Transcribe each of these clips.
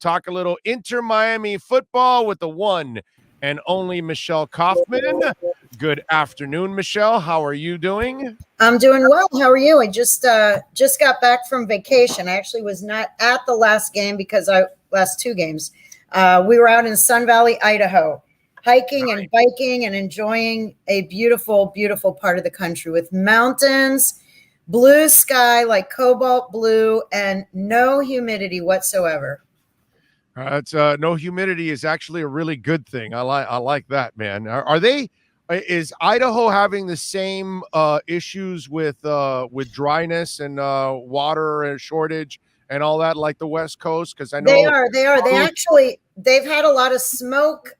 talk a little Inter-Miami football with the one and only Michelle Kaufman. Good afternoon, Michelle. How are you doing? I'm doing well. How are you? I just got back from vacation. I actually was not at the last game because last two games. We were out in Sun Valley, Idaho, hiking and biking and enjoying a beautiful, beautiful part of the country with mountains, blue sky like cobalt blue, and no humidity whatsoever. It's no humidity is actually a really good thing. I like that, man. Is Idaho having the same issues with dryness and water and shortage and all that like the West Coast? Because I know they've had a lot of smoke.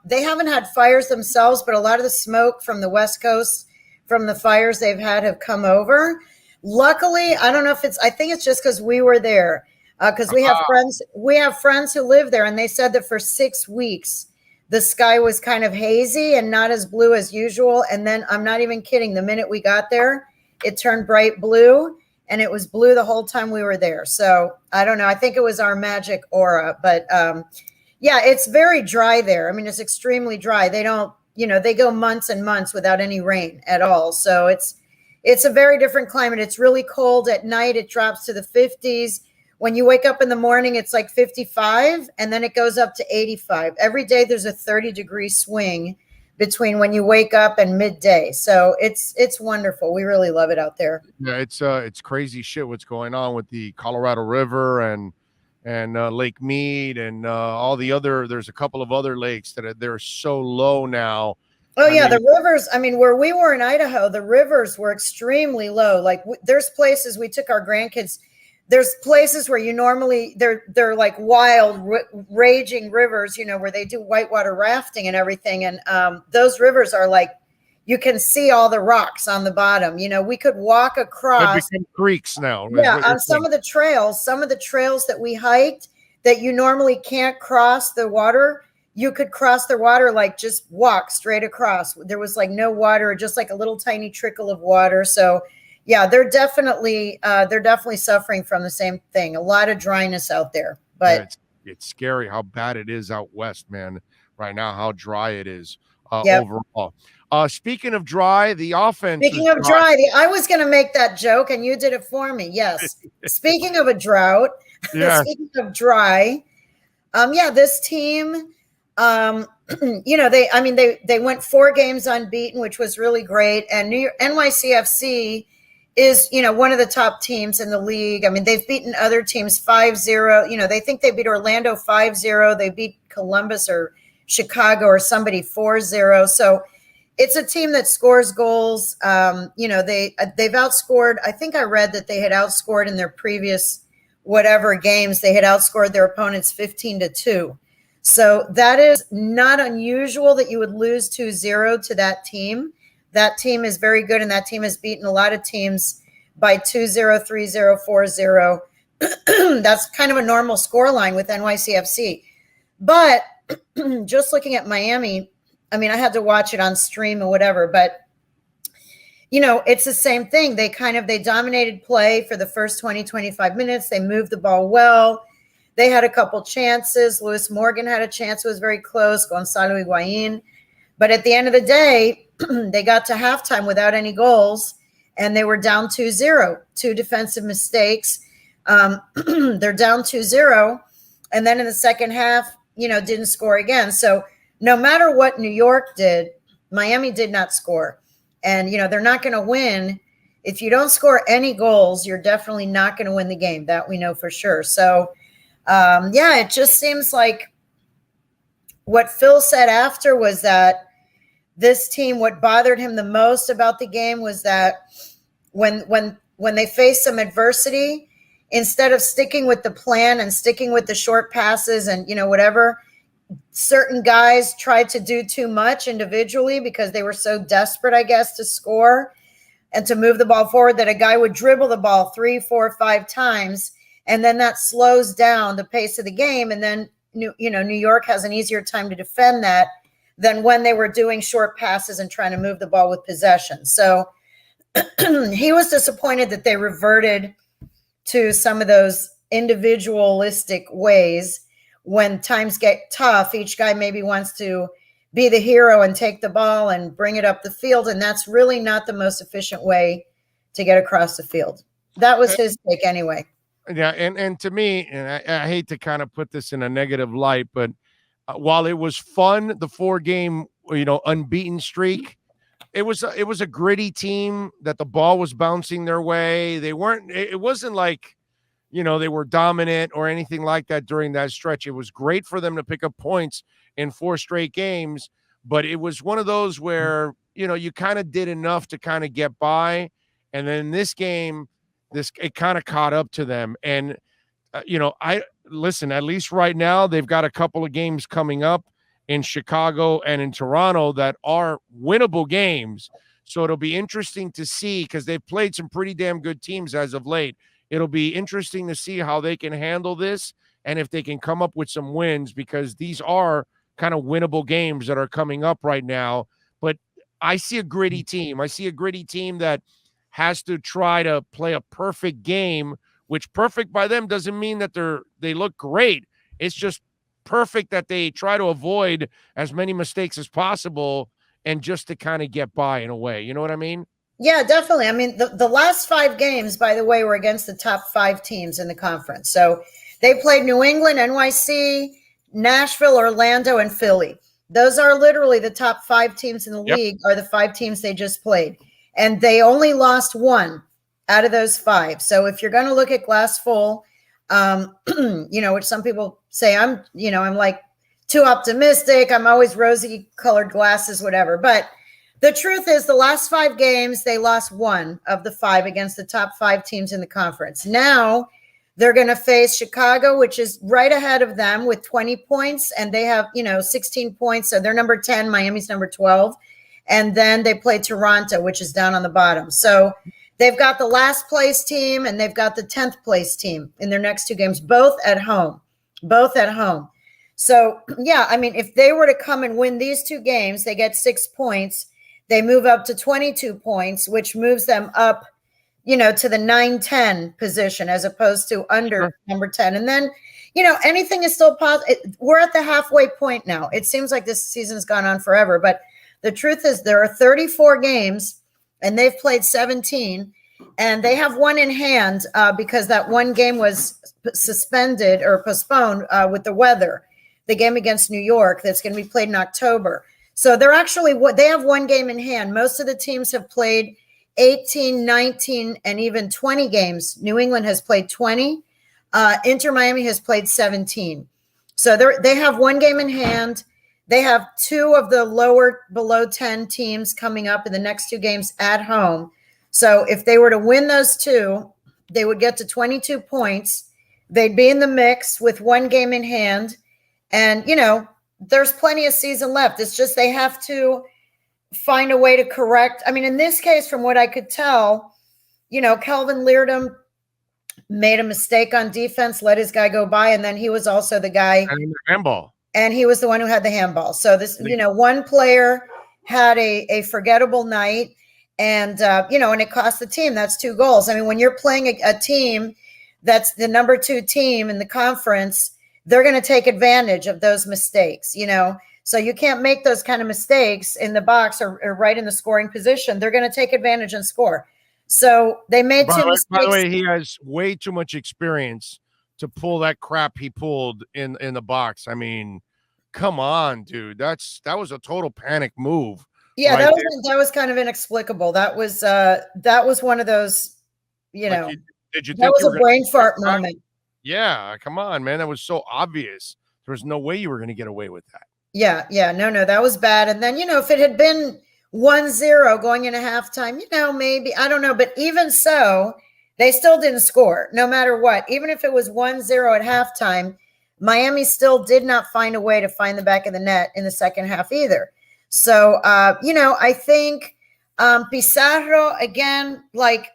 They haven't had fires themselves, but a lot of the smoke from the West Coast from the fires they've had have come over. Luckily, I don't know if I think it's just because we were there. Because we have friends who live there, and they said that for 6 weeks the sky was kind of hazy and not as blue as usual. And then I'm not even kidding. The minute we got there, it turned bright blue, and it was blue the whole time we were there. So I don't know. I think it was our magic aura, but yeah, it's very dry there. I mean, it's extremely dry. They don't, they go months and months without any rain at all. So it's a very different climate. It's really cold at night. It drops to the 50s. When you wake up in the morning, it's like 55, and then it goes up to 85. Every day there's a 30-degree swing between when you wake up and midday. So it's wonderful. We really love it out there. Yeah, it's crazy shit what's going on with the Colorado River and Lake Mead and all the other. There's a couple of other lakes that they're so low now. Oh, yeah, the rivers. I mean, where we were in Idaho, the rivers were extremely low. Like there's places we took our grandkids. There's places where you normally they're like wild, raging rivers, where they do whitewater rafting and everything. And those rivers are like, you can see all the rocks on the bottom. We could walk across creeks now. Yeah, on some of the trails that we hiked that you normally can't cross the water. You could cross the water, like just walk straight across. There was like no water, just like a little tiny trickle of water. So yeah, they're definitely suffering from the same thing. A lot of dryness out there, but it's scary how bad it is out west, man. Right now, how dry it is overall. Speaking of dry, the offense. Speaking of dry, I was going to make that joke, and you did it for me. Yes. Speaking of a drought, speaking of dry, this team, they went 4 games unbeaten, which was really great, and NYCFC is, one of the top teams in the league. I mean, they've beaten other teams 5-0. They think they beat Orlando 5-0. They beat Columbus or Chicago or somebody 4-0. So it's a team that scores goals. They've outscored. I think I read that they had outscored in their previous whatever games. They had outscored their opponents 15-2. So that is not unusual that you would lose 2-0 to that team. That team is very good, and that team has beaten a lot of teams by 2-0, 3-0, 4-0. That's kind of a normal scoreline with NYCFC. But just looking at Miami, I mean, I had to watch it on stream or whatever, but, it's the same thing. They dominated play for the first 20, 25 minutes. They moved the ball well. They had a couple chances. Lewis Morgan had a chance. It was very close. Gonzalo Higuain. But at the end of the day, they got to halftime without any goals, and they were down 2-0, 2 defensive mistakes. They're down 2-0, and then in the second half, didn't score again. So no matter what New York did, Miami did not score. And, they're not going to win. If you don't score any goals, you're definitely not going to win the game. That we know for sure. So, it just seems like what Phil said after was that this team, what bothered him the most about the game was that when they faced some adversity, instead of sticking with the plan and sticking with the short passes and, whatever, certain guys tried to do too much individually because they were so desperate, I guess, to score and to move the ball forward that a guy would dribble the ball 3, 4, 5 times. And then that slows down the pace of the game. And then, New York has an easier time to defend that than when they were doing short passes and trying to move the ball with possession. So he was disappointed that they reverted to some of those individualistic ways when times get tough, each guy maybe wants to be the hero and take the ball and bring it up the field. And that's really not the most efficient way to get across the field. That was his take anyway. Yeah, and to me, and I hate to kind of put this in a negative light, but while it was fun, the 4-game unbeaten streak, it was a gritty team that the ball was bouncing their way. They weren't. It wasn't like they were dominant or anything like that during that stretch. It was great for them to pick up points in 4 straight games, but it was one of those where you kind of did enough to kind of get by, and then in this game, it kind of caught up to them. And I listen, at least right now they've got a couple of games coming up in Chicago and in Toronto that are winnable games. So it'll be interesting to see, because they've played some pretty damn good teams as of late. It'll be interesting to see how they can handle this and if they can come up with some wins, because these are kind of winnable games that are coming up right now. But I see a gritty team. I see a gritty team that has to try to play a perfect game, which perfect by them doesn't mean that they look great. It's just perfect that they try to avoid as many mistakes as possible and just to kind of get by in a way. You know what I mean? Yeah, definitely. I mean, the last 5 games, by the way, were against the top 5 teams in the conference. So they played New England, NYC, Nashville, Orlando, and Philly. Those are literally the top 5 teams in the league, are the 5 teams they just played. And they only lost 1 out of those 5. So if you're going to look at glass full, which some people say I'm like too optimistic. I'm always rosy colored glasses, whatever. But the truth is the last 5 games, they lost 1 of the 5 against the top 5 teams in the conference. Now they're going to face Chicago, which is right ahead of them with 20 points. And they have, 16 points. So they're number 10. Miami's number 12. And then they play Toronto, which is down on the bottom. So they've got the last place team and they've got the 10th place team in their next 2 games, both at home. So, yeah, I mean, if they were to come and win these 2 games, they get 6 points. They move up to 22 points, which moves them up, to the 9-10 position as opposed to under number 10. And then, anything is still possible. We're at the halfway point now. It seems like this season's gone on forever, but the truth is there are 34 games and they've played 17, and they have 1 in hand because that 1 game was suspended or postponed with the weather, the game against New York that's going to be played in October. So they have 1 game in hand. Most of the teams have played 18, 19, and even 20 games. New England has played 20. Inter Miami has played 17. So they have 1 game in hand. They have 2 of the below 10 teams coming up in the next 2 games at home. So if they were to win those 2, they would get to 22 points. They'd be in the mix with 1 game in hand. And, there's plenty of season left. It's just they have to find a way to correct. I mean, in this case, from what I could tell, Kelvin Leardom made a mistake on defense, let his guy go by, and then he was also the guy. Handball. And he was the one who had the handball. So this, 1 player had a forgettable night, and and it cost the team. That's 2 goals. I mean, when you're playing a team that's the number 2 team in the conference, they're going to take advantage of those mistakes, So you can't make those kind of mistakes in the box or right in the scoring position. They're going to take advantage and score. So they made 2 mistakes. By the way, he has way too much experience to pull that crap he pulled in the box. I mean, come on, dude. That was a total panic move. Yeah, that was kind of inexplicable. That was one of those, did you think that was a brain fart moment. Yeah, come on, man. That was so obvious. There was no way you were going to get away with that. Yeah. No, that was bad. And then, if it had been 1-0 going into halftime, maybe, I don't know. But even so, they still didn't score no matter what. Even if it was 1-0 at halftime, Miami still did not find a way to find the back of the net in the second half either. So, I think Pizarro, again, like,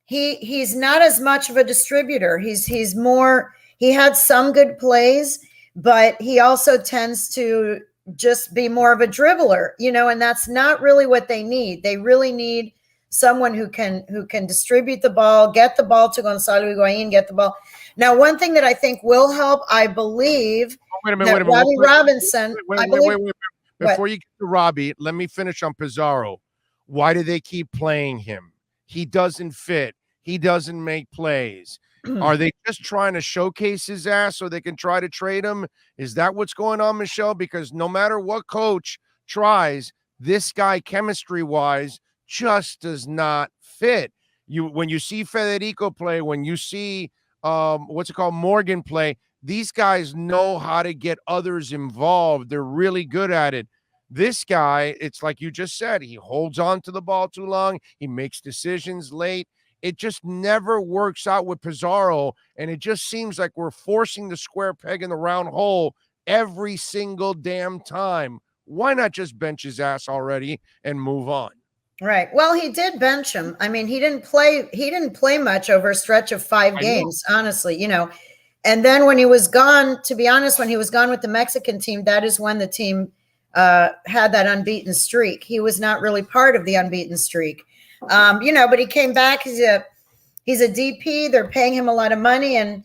he's not as much of a distributor. He's more, he had some good plays, but he also tends to just be more of a dribbler, and that's not really what they need. They really need someone who can distribute the ball, get the ball to Gonzalo Higuain, get the ball. Now, one thing that I think will help, I believe, Wait a minute. Robbie Robinson. Wait. Before you get to Robbie, let me finish on Pizarro. Why do they keep playing him? He doesn't fit. He doesn't make plays. Are they just trying to showcase his ass so they can try to trade him? Is that what's going on, Michelle? Because no matter what coach tries, this guy chemistry-wise just does not fit. When you see Federico play, when you see Morgan play, these guys know how to get others involved. They're really good at it. This guy, it's like you just said, he holds on to the ball too long. He makes decisions late. It just never works out with Pizarro, and it just seems like we're forcing the square peg in the round hole every single damn time. Why not just bench his ass already and move on? Right. Well, he did bench him. I mean, he didn't play much over a stretch of 5 games, honestly, And then when he was gone, to be honest, when he was gone with the Mexican team, that is when the team had that unbeaten streak. He was not really part of the unbeaten streak. But he came back. He's a DP. They're paying him a lot of money. And,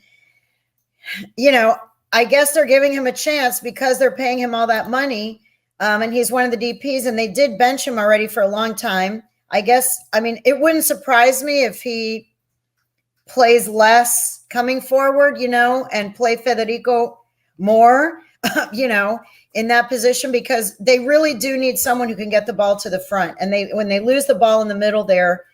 I guess they're giving him a chance because they're paying him all that money. And he's one of the DPs, and they did bench him already for a long time. It wouldn't surprise me if he plays less coming forward, and play Federico more, in that position, because they really do need someone who can get the ball to the front. And when they lose the ball in the middle there,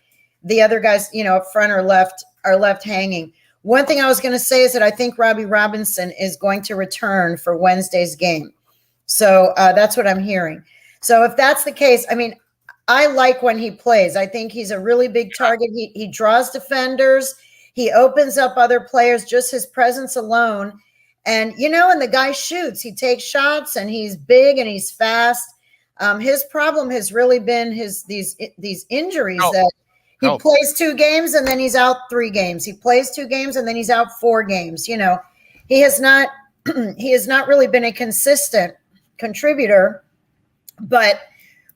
the other guys, up front are left hanging. One thing I was going to say is that I think Robbie Robinson is going to return for Wednesday's game. So that's what I'm hearing. So if that's the case, I like when he plays. I think he's a really big target. He draws defenders. He opens up other players, just his presence alone. And, and the guy shoots. He takes shots, and he's big and he's fast. His problem has really been these injuries that he plays 2 games and then he's out 3 games. He plays 2 games and then he's out 4 games. He has not really been a consistent contributor, but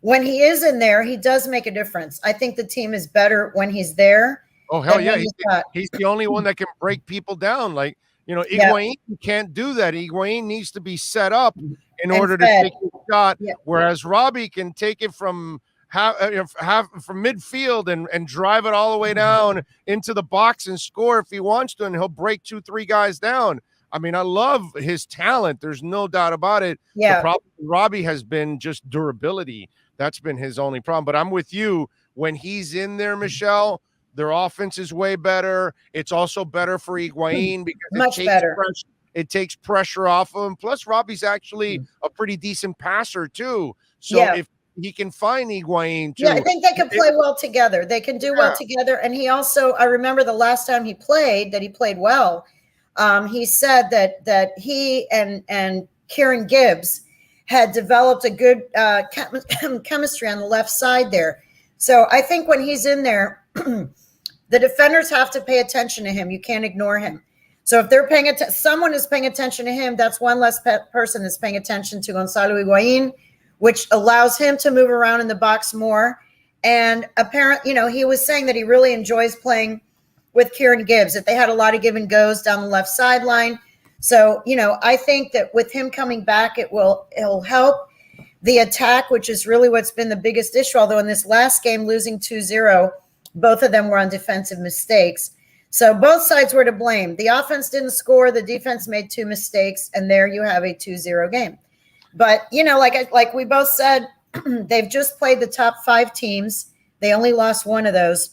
when he is in there, he does make a difference. I think the team is better when he's there. Oh, hell yeah. He's the only one that can break people down. Like, Higuain can't do that. Higuain needs to be set up in order to take a shot, whereas Robbie can take it from from midfield and drive it all the way down into the box and score if he wants to, and he'll break 2-3 guys down. I love his talent. There's no doubt about it. Yeah. The problem with Robbie has been just durability. That's been his only problem. But I'm with you. When he's in there, Michelle, their offense is way better. It's also better for Higuain because it takes pressure off of him. Plus, Robbie's actually a pretty decent passer too. So if he can find Higuain too. Yeah, I think they can play well together. They can do well together. And he also, I remember the last time he played well. He said that he and Kieran Gibbs had developed a good chemistry on the left side there. So I think when he's in there, the defenders have to pay attention to him. You can't ignore him. So if they're paying attention, someone is paying attention to him, that's one less person that's paying attention to Gonzalo Higuain, which allows him to move around in the box more. And apparently, he was saying that he really enjoys playing with Kieran Gibbs, that they had a lot of give and goes down the left sideline. So, I think that with him coming back, it'll help the attack, which is really what's been the biggest issue. Although in this last game, losing 2-0, both of them were on defensive mistakes. So both sides were to blame. The offense didn't score. The defense made 2 mistakes, and there you have a 2-0 game. But, like we both said, they've just played the top 5 teams. They only lost one of those.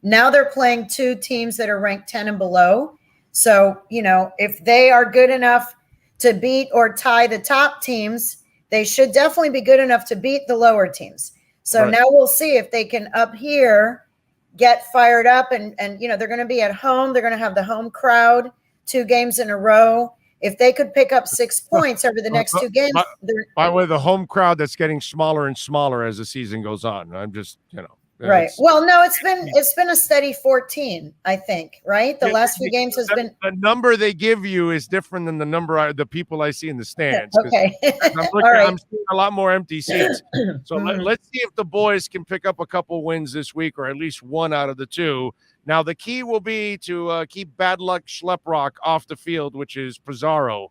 Now they're playing 2 teams that are ranked 10 and below. So, if they are good enough to beat or tie the top teams, they should definitely be good enough to beat the lower teams. So now we'll see if they can up here get fired up and they're going to be at home. They're going to have the home crowd 2 games in a row. If they could pick up 6 points over the next 2 games. By the way, the home crowd that's getting smaller and smaller as the season goes on. I'm just, Right. Well, no, it's been a steady 14, I think, right? The last few games has been. The number they give you is different than the number the people I see in the stands. Okay. I'm seeing a lot more empty seats. So let's see if the boys can pick up a couple wins this week, or at least one out of the two. Now, the key will be to keep Bad Luck Schleprock off the field, which is Pizarro.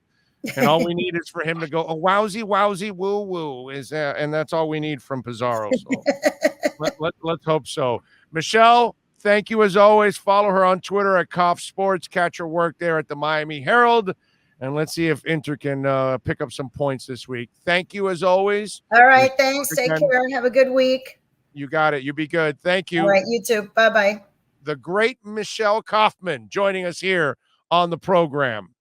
And all we need is for him to go, oh, wowsy, wowsy, woo, woo. And that's all we need from Pizarro. So let's hope so. Michelle, thank you as always. Follow her on Twitter at Kauf Sports. Catch her work there at the Miami Herald. And let's see if Inter can pick up some points this week. Thank you as always. All right. Thanks. Take care. Have a good week. You got it. You be good. Thank you. All right. You too. Bye-bye. The great Michelle Kaufman joining us here on the program.